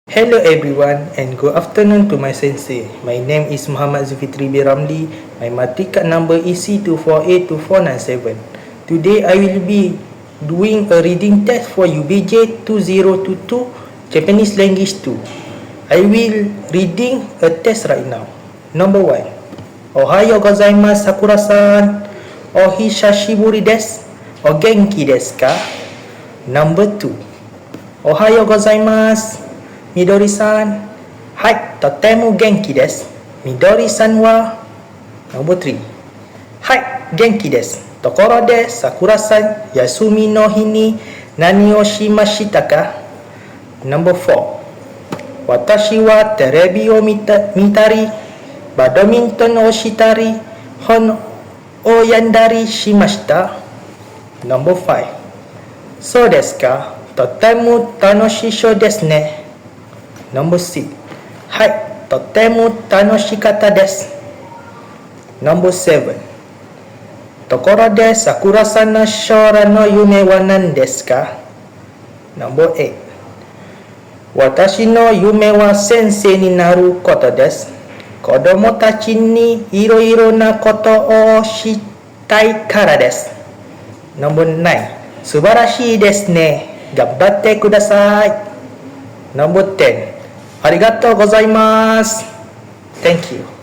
Hello everyone and good afternoon to my sensei. My name is Muhammad Zulfitri bin Ramli. My matric card number is C248247. Today I will be doing a reading test for UBJ 2022 Japanese language 2. I will reading a test right now. Number 1. Ohayo gozaimasu Sakura-san. O hishashiburi desu. O genki desu ka? Number 2. Ohayo gozaimasu Midori-san. Hai, totemu genki desu. Midori-san wa. Number 3. Hai, genki desu. Tokoro de Sakura-san yasumi no hi ni nani o shimashita ka? Number 4. Watashi wa terebi o mitari, badminton o shitari, hon o yandari shimashita. Number 5. So desu ka? Totemu tanoshisho desu ne. Number 6. Hai, totemu tanoshikatta desu. Number 7. Tokoro de Sakura-san no shora no yume wa nan desu ka? Number 8. Watashi no yume wa sensei ni naru koto desu. Kodomo tachi ni iro-iro na koto o shitai kara desu. Number 9. Subarashii desu ne. Ganbatte kudasai. Number 10. Arigatou gozaimasu. Thank you.